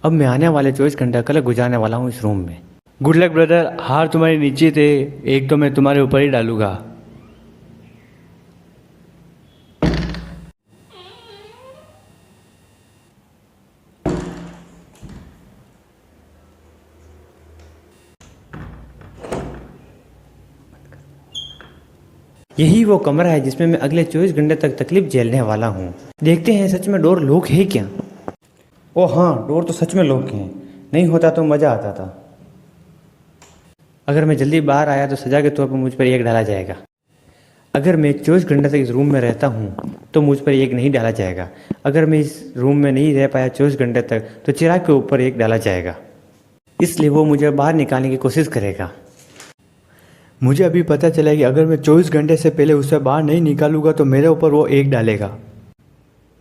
अब मैं आने वाले 24 घंटा कल गुजारने वाला हूँ इस रूम में। गुड लक ब्रदर, हार तुम्हारी नीचे थे, एक तो मैं तुम्हारे ऊपर ही डालूंगा। यही वो कमरा है जिसमें मैं अगले 24 घंटे तक तकलीफ झेलने वाला हूँ। देखते हैं सच में डोर लॉक है क्या। ओ हाँ, डोर तो सच में लॉक है। नहीं होता तो मज़ा आता था। अगर मैं जल्दी बाहर आया तो सजा के तौर पर मुझ पर एक डाला जाएगा। अगर मैं 24 घंटे तक इस रूम में रहता हूँ तो मुझ पर एक नहीं डाला जाएगा। अगर मैं इस रूम में नहीं रह पाया 24 घंटे तक तो चिराग के ऊपर एक डाला जाएगा। इसलिए वो मुझे बाहर निकालने की कोशिश करेगा। मुझे अभी पता चला कि अगर मैं 24 घंटे से पहले उसे बाहर नहीं निकालूंगा तो मेरे ऊपर वो एक डालेगा।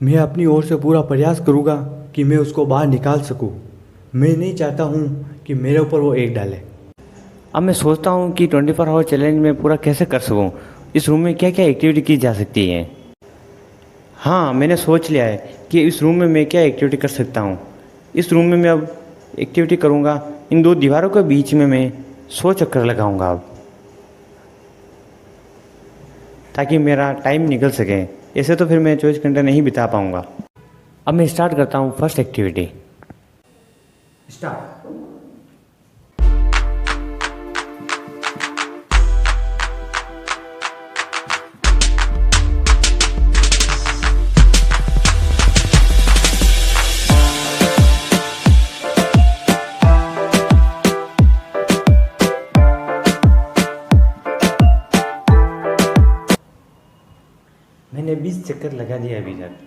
मैं अपनी ओर से पूरा प्रयास करूंगा कि मैं उसको बाहर निकाल सकूं। मैं नहीं चाहता हूं कि मेरे ऊपर वो एक डाले। अब मैं सोचता हूं कि 24 आवर चैलेंज में पूरा कैसे कर सकूं। इस रूम में क्या क्या एक्टिविटी की जा सकती है। हाँ, मैंने सोच लिया है कि इस रूम में मैं क्या एक्टिविटी कर सकता हूँ। इस रूम में मैं अब एक्टिविटी करूँगा। इन दो दीवारों के बीच में मैं 100 चक्कर लगाऊंगा अब, ताकि मेरा टाइम निकल सके। ऐसे तो फिर मैं 24 घंटे नहीं बिता पाऊँगा। अब मैं स्टार्ट करता हूँ फर्स्ट एक्टिविटी। स्टार्ट। मैंने 20 चक्कर लगा दिया अभी तक।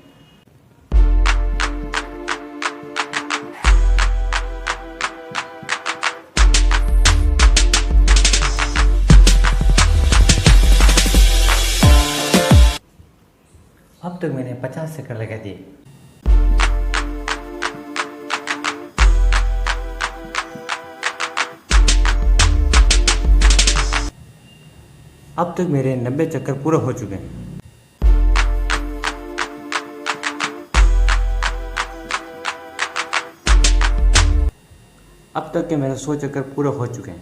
अब तक मैंने 50 चक्कर लगा दिए। अब तक मेरे 90 चक्कर पूरे हो चुके हैं। अब तक के मेरे 100 चक्कर पूरे हो चुके हैं।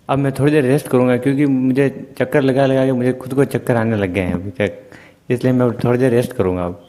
अब मैं थोड़ी देर रेस्ट करूंगा क्योंकि मुझे चक्कर लगा लगा के मुझे खुद को चक्कर आने लग गए हैं अभी तक, इसलिए मैं थोड़ी देर रेस्ट करूंगा अब।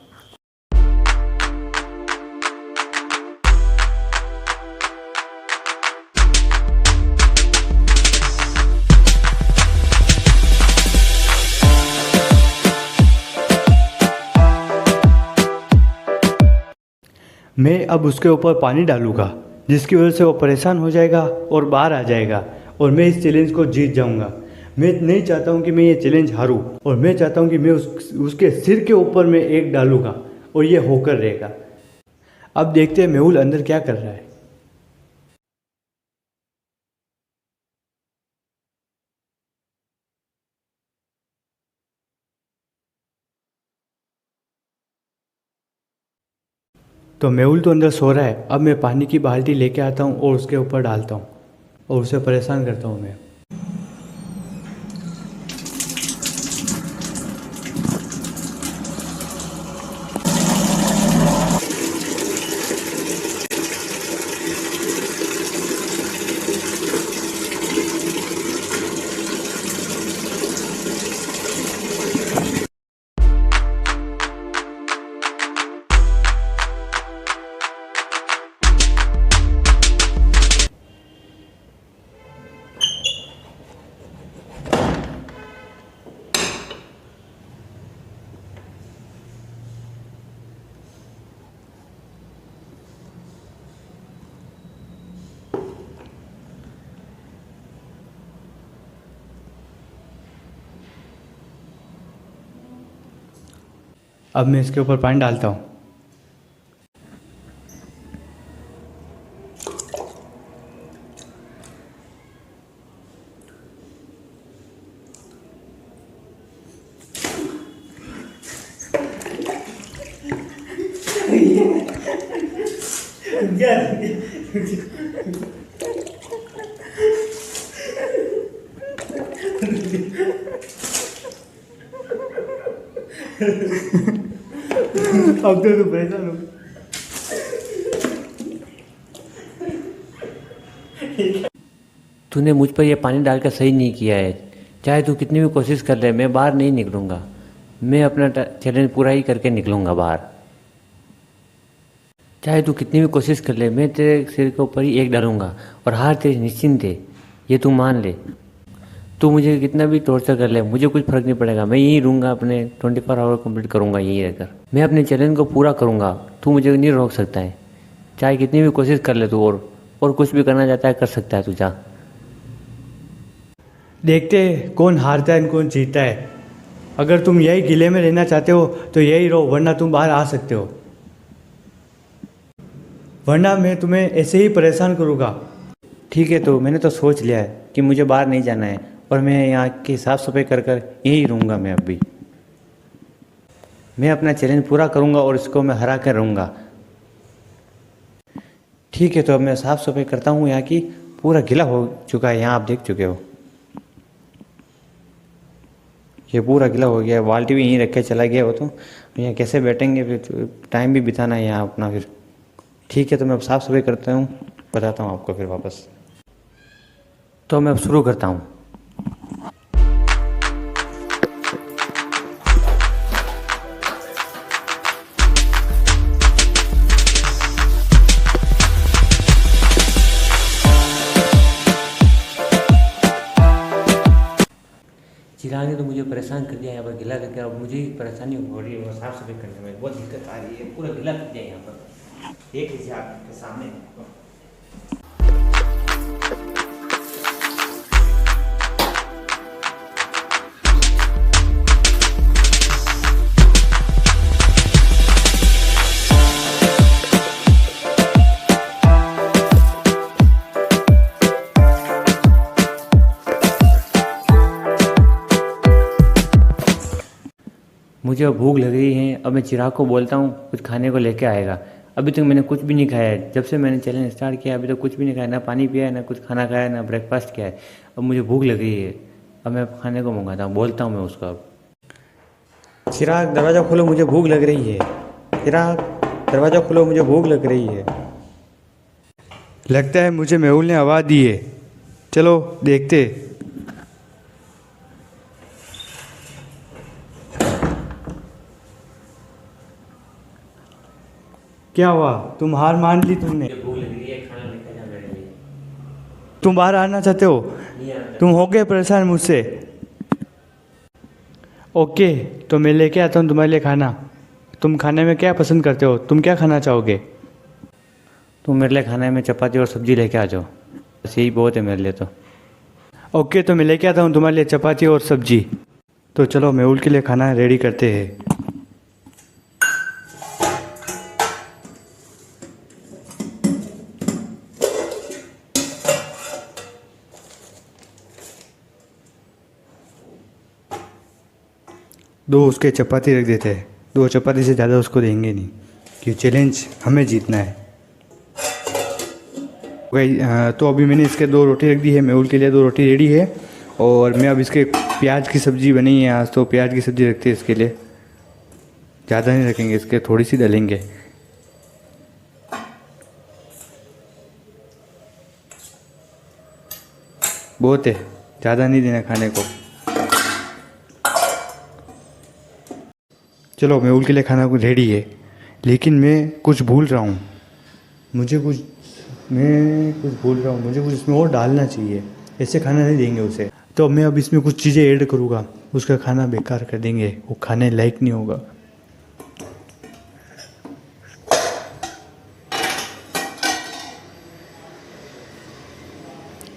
मैं अब उसके ऊपर पानी डालूंगा जिसकी वजह से वो परेशान हो जाएगा और बाहर आ जाएगा और मैं इस चैलेंज को जीत जाऊंगा। मैं नहीं चाहता हूं कि मैं ये चैलेंज हारूं और मैं चाहता हूं कि मैं उसके सिर के ऊपर मैं एक डालूंगा और ये होकर रहेगा। अब देखते हैं मेहुल अंदर क्या कर रहा है। तो मेहुल तो अंदर सो रहा है। अब मैं पानी की बाल्टी लेके आता हूँ और उसके ऊपर डालता हूँ और उसे परेशान करता हूँ मैं। अब मैं इसके ऊपर पानी डालता हूँ। अब तो परेशान हो। तूने मुझ पर यह पानी डालकर सही नहीं किया है। चाहे तू कितनी भी कोशिश कर ले, मैं बाहर नहीं निकलूँगा। मैं अपना चैलेंज पूरा ही करके निकलूँगा बाहर। चाहे तू कितनी भी कोशिश कर ले, मैं तेरे सिर के ऊपर ही एक डालूँगा और हार तेरी निश्चिंत है, ये तू मान ले। तू मुझे कितना भी टॉर्चर कर ले, मुझे कुछ फ़र्क नहीं पड़ेगा। मैं यहीं रहूँगा, अपने 24 आवर कंप्लीट करूँगा यहीं रहकर। मैं अपने चैलेंज को पूरा करूँगा, तू मुझे नहीं रोक सकता है। चाहे कितनी भी कोशिश कर ले तू, और कुछ भी करना चाहता है कर सकता है तू, जा। देखते हैं कौन हारता है और कौन जीतता है। अगर तुम यही किले में रहना चाहते हो तो यही रहो, वरना तुम बाहर आ सकते हो, वरना मैं तुम्हें ऐसे ही परेशान करूँगा। ठीक है, तो मैंने तो सोच लिया है कि मुझे बाहर नहीं जाना है और मैं यहाँ की साफ़ सफाई कर कर यहीं रहूँगा। मैं अभी मैं अपना चैलेंज पूरा करूँगा और इसको मैं हरा कर रहूँगा। ठीक है, तो अब मैं साफ़ सफाई करता हूँ। यहाँ की पूरा गीला हो चुका है, यहाँ आप देख चुके हो, ये पूरा गीला हो गया है। बाल्टी भी यहीं रख के चला गया हो, तो यहाँ कैसे बैठेंगे, फिर टाइम भी बिताना है यहाँ अपना फिर। ठीक है, तो मैं अब साफ़ सफाई करता हूँ, बताता हूँ आपको फिर वापस। तो मैं अब शुरू करता हूँ। चिराग ने तो मुझे परेशान कर दिया यहाँ पर, गीला करके। अब मुझे परेशानी हो रही है वो साफ़ सफाई करने में, बहुत दिक्कत आ रही है। पूरा गीला कर दिया यहाँ पर, देख लीजिए आपके सामने। मुझे अब भूख लग रही है। अब मैं चिराग को बोलता हूँ कुछ खाने को लेके आएगा। अभी तक मैंने कुछ भी नहीं खाया है, जब से मैंने चैलेंज स्टार्ट किया अभी तक कुछ भी नहीं खाया, ना पानी पिया है, ना कुछ खाना खाया है, ना ब्रेकफास्ट किया है। अब मुझे भूख लग रही है, अब मैं खाने को मंगाता हूँ, बोलता हूँ मैं उसको अब। चिराग दरवाज़ा खोलो, मुझे भूख लग रही है। चिराग दरवाज़ा खोलो, मुझे भूख लग रही है। लगता है मुझे मेहुल ने आवाज़ दी है, चलो देखते। क्या हुआ, तुम हार मान ली तुमने? भूख लग रही है, खाना लेकर जा मेरे लिए। तुम बाहर आना चाहते हो? तुम हो गए परेशान मुझसे? ओके, तो मैं लेके आता हूँ तुम्हारे लिए खाना। तुम खाने में क्या पसंद करते हो? तुम क्या खाना चाहोगे? तुम मेरे लिए खाने में चपाती और सब्जी लेके आ जाओ, बस यही बहुत है मेरे लिए तो। ओके, तो मैं लेके आता हूँ तुम्हारे लिए चपाती और सब्जी। तो चलो मेहुल के लिए खाना रेडी करते हैं। दो उसके चपाती रख देते हैं, 2 चपाती से ज़्यादा उसको देंगे नहीं, कि चैलेंज हमें जीतना है। तो अभी मैंने इसके 2 रोटी रख दी है, मेहुल के लिए 2 रोटी रेडी है। और मैं अब इसके प्याज की सब्ज़ी बनी है आज, तो प्याज की सब्ज़ी रखते हैं इसके लिए। ज़्यादा नहीं रखेंगे, इसके थोड़ी सी डालेंगे। बहुत है, ज़्यादा नहीं देना खाने को। चलो मेहुल के लिए खाना कुछ रेडी है, लेकिन मैं कुछ भूल रहा हूँ। मुझे कुछ इसमें और डालना चाहिए, ऐसे खाना नहीं देंगे उसे। तो मैं अब इसमें कुछ चीज़ें ऐड करूँगा, उसका खाना बेकार कर देंगे, वो खाने लायक नहीं होगा।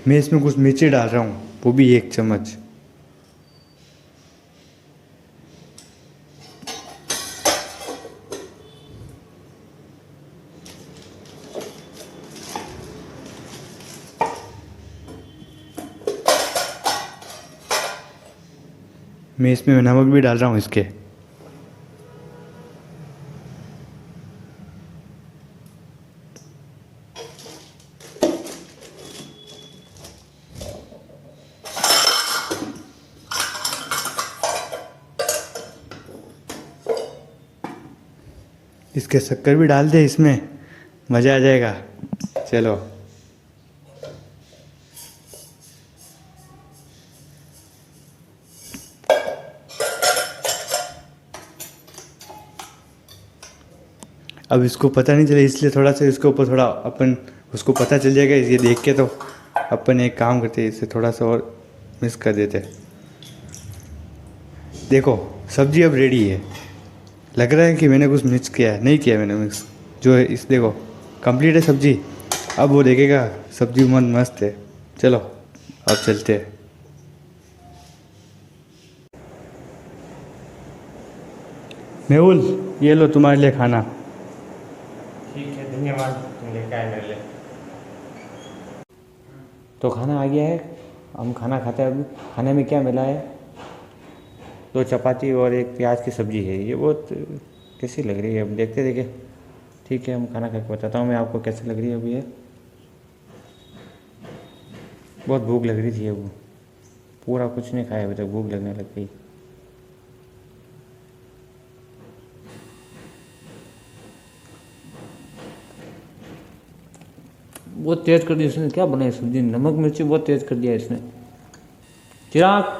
मैं इसमें कुछ मिर्ची डाल रहा हूँ, वो भी 1 चम्मच। मैं इसमें नमक भी डाल रहा हूँ इसके। इसके शक्कर भी डाल दे इसमें, मज़ा आ जाएगा। चलो अब इसको पता नहीं चले, इसलिए थोड़ा सा इसके ऊपर थोड़ा अपन उसको पता चल जाएगा ये देख के, तो अपन एक काम करते हैं, इसे थोड़ा सा और मिक्स कर देते हैं। देखो सब्जी अब रेडी है। लग रहा है कि मैंने कुछ मिक्स किया है, नहीं किया मैंने मिक्स, जो है इस देखो कंप्लीट है सब्जी। अब वो देखेगा सब्जी मन मस्त है। चलो अब चलते हैं। मेहुल ये लो तुम्हारे लिए खाना। ठीक है, धन्यवाद, तुम लेकर आए मेरे लिए। तो खाना आ गया है, हम खाना खाते हैं। अभी खाने में क्या मिला है? 2 चपाती और 1 प्याज की सब्ज़ी है। ये बहुत कैसी लग रही है, अब देखते देखे। ठीक है, हम खाना खा के बताता हूँ मैं आपको कैसी लग रही है अभी ये। बहुत भूख लग रही थी अब, पूरा कुछ नहीं खाया अभी तक, भूख लगने लग गई। बहुत तेज़ कर दी इसने, क्या बनाई सब्जी, नमक मिर्ची बहुत तेज़ कर दिया इसने। चिराग,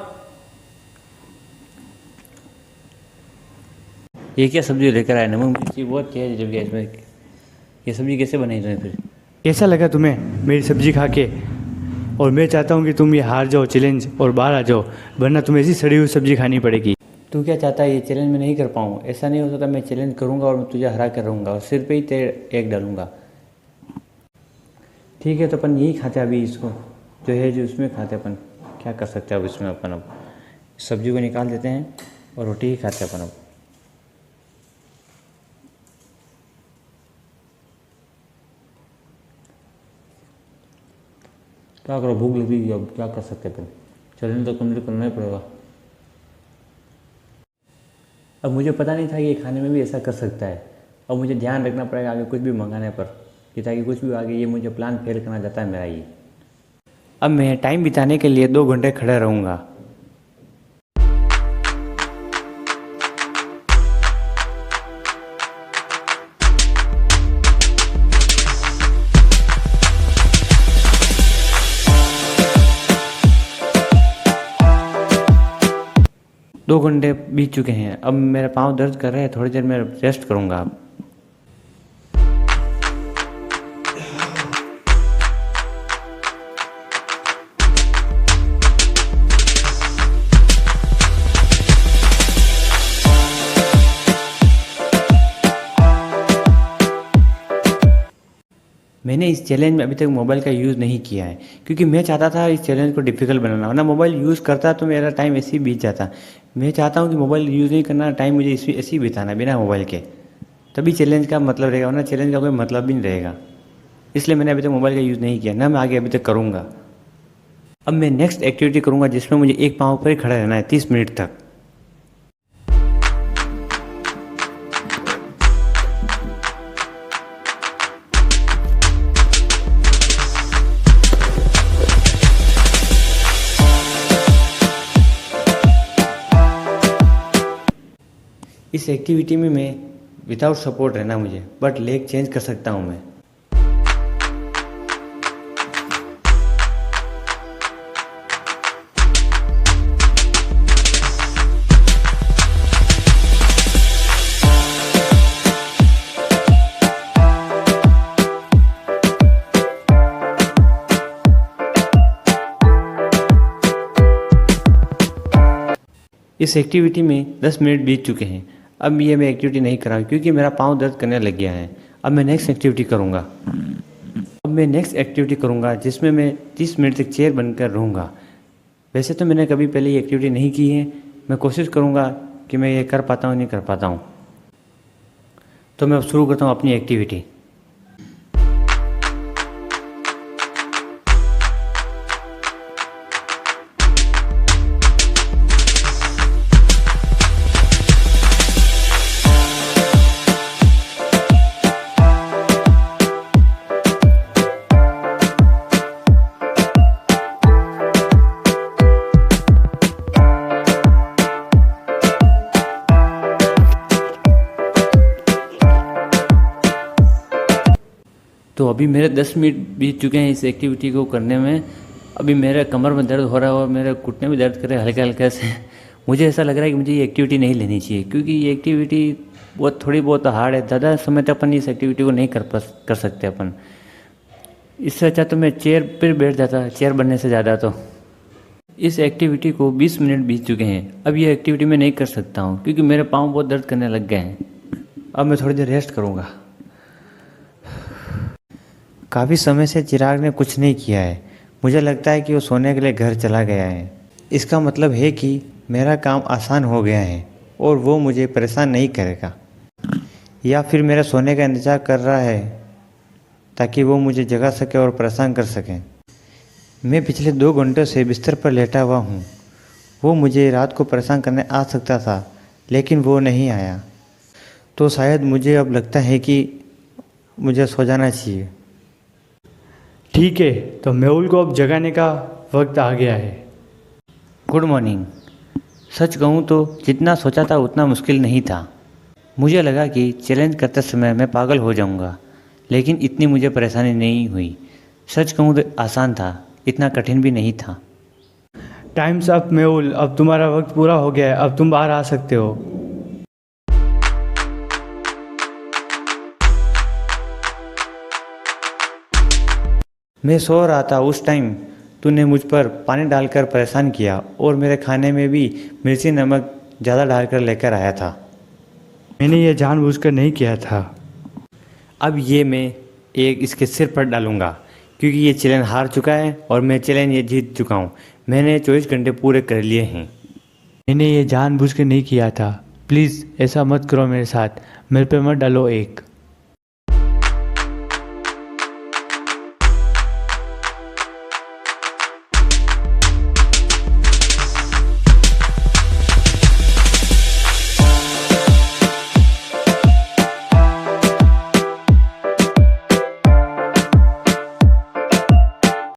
ये क्या सब्जी लेकर आया? नमक मिर्ची बहुत तेज़ जब गया इसमें। ये सब्जी कैसे बनाई तुमने फिर? कैसा लगा तुम्हें मेरी सब्जी खा के? और मैं चाहता हूँ कि तुम ये हार जाओ चैलेंज और बाहर आ जाओ, वरना तुम्हें ऐसी सड़ी हुई सब्जी खानी पड़ेगी। तू क्या चाहता है ये चैलेंज मैं नहीं कर पाऊँ? ऐसा नहीं हो सकता, मैं चैलेंज करूँगा और मैं तुझे हरा कर रहूँगा और सिर पे ही तेरे एक डालूंगा। ठीक है, तो अपन यही खाते हैं अभी, इसको जो है जो उसमें खाते अपन। क्या कर सकते हैं अब इसमें अपन? अब सब्जी को निकाल देते हैं और रोटी ही खाते हैं अपन अब। क्या करो, भूख लगी है, अब क्या कर सकते हैं अपन? चैलेंज तो कंप्लीट करना ही पड़ेगा। अब मुझे पता नहीं था कि ये खाने में भी ऐसा कर सकता है। अब मुझे ध्यान रखना पड़ेगा आगे कुछ भी मंगाने पर, कि ताकि कुछ भी आगे ये मुझे प्लान फेल करना चाहता है मेरा ये। अब मैं टाइम बिताने के लिए 2 घंटे खड़ा रहूँगा। दो घंटे बीत चुके हैं, अब मेरा पाँव दर्द कर रहा है, थोड़ी देर में रेस्ट करूँगा अब। मैंने इस चैलेंज में अभी तक मोबाइल का यूज़ नहीं किया है, क्योंकि मैं चाहता था इस चैलेंज को डिफ़िकल्ट बनाना, वरना मोबाइल यूज़ करता तो मेरा टाइम ऐसे ही बीत जाता। मैं चाहता हूँ कि मोबाइल यूज़ नहीं करना, टाइम मुझे ऐसे ही बिताना बिना मोबाइल के, तभी चैलेंज का मतलब रहेगा, वरना चैलेंज का कोई मतलब भी नहीं रहेगा। इसलिए मैंने अभी तक मोबाइल का यूज़ नहीं किया, ना मैं आगे अभी तक करूँगा। अब मैं नेक्स्ट एक्टिविटी करूँगा जिसमें मुझे एक पाँव पर ही खड़ा रहना है 30 मिनट तक। इस एक्टिविटी में मैं विदाउट सपोर्ट रहना मुझे, बट लेग चेंज कर सकता हूँ मैं। इस एक्टिविटी में 10 मिनट बीत चुके हैं। अब ये मैं एक्टिविटी नहीं कर रहा क्योंकि मेरा पाँव दर्द करने लग गया है। अब मैं नेक्स्ट एक्टिविटी करूँगा जिसमें मैं 30 मिनट तक चेयर बनकर रहूँगा। वैसे तो मैंने कभी पहले ये एक्टिविटी नहीं की है, मैं कोशिश करूँगा कि मैं ये कर पाता हूँ नहीं कर पाता हूँ। तो मैं अब शुरू करता हूँ अपनी एक्टिविटी। तो अभी मेरे 10 मिनट बीत चुके हैं इस एक्टिविटी को करने में। अभी मेरे कमर में दर्द हो रहा है और मेरे घुटने में दर्द कर रहे हैं हल्के हल्के से। मुझे ऐसा लग रहा है कि मुझे ये एक्टिविटी नहीं लेनी चाहिए, क्योंकि ये एक्टिविटी वो थोड़ी बहुत हार्ड है, ज़्यादा समय तक अपन इस एक्टिविटी को नहीं कर सकते अपन। इससे अच्छा तो मैं चेयर पर बैठ जाता, चेयर बनने से ज़्यादा। तो इस एक्टिविटी को 20 मिनट बीत चुके हैं, अब ये एक्टिविटी मैं नहीं कर सकता हूँ क्योंकि मेरे पाँव बहुत दर्द करने लग गए हैं। अब मैं थोड़ी देर रेस्ट करूँगा। काफ़ी समय से चिराग ने कुछ नहीं किया है। मुझे लगता है कि वो सोने के लिए घर चला गया है। इसका मतलब है कि मेरा काम आसान हो गया है और वो मुझे परेशान नहीं करेगा, या फिर मेरा सोने का इंतज़ार कर रहा है ताकि वो मुझे जगा सके और परेशान कर सके। मैं पिछले 2 घंटों से बिस्तर पर लेटा हुआ हूँ। वो मुझे रात को परेशान करने आ सकता था, लेकिन वो नहीं आया। तो शायद मुझे अब लगता है कि मुझे सो जाना चाहिए। ठीक है, तो मेहुल को अब जगाने का वक्त आ गया है। Good morning. सच कहूँ तो जितना सोचा था उतना मुश्किल नहीं था। मुझे लगा कि चैलेंज करते समय मैं पागल हो जाऊँगा, लेकिन इतनी मुझे परेशानी नहीं हुई। सच कहूँ तो आसान था, इतना कठिन भी नहीं था। टाइम्स अप मेहुल, अब तुम्हारा वक्त पूरा हो गया है, अब तुम बाहर आ सकते हो। मैं सो रहा था उस टाइम तूने मुझ पर पानी डालकर परेशान किया और मेरे खाने में भी मिर्ची नमक ज़्यादा डालकर लेकर आया था। मैंने ये जानबूझकर नहीं किया था। अब ये मैं एक इसके सिर पर डालूँगा क्योंकि ये चैलेंज हार चुका है और मैं चैलेंज ये जीत चुका हूँ। मैंने 24 घंटे पूरे कर लिए हैं। मैंने ये जानबूझकर नहीं किया था। प्लीज़ ऐसा मत करो मेरे साथ, मेरे पे मत डालो एक।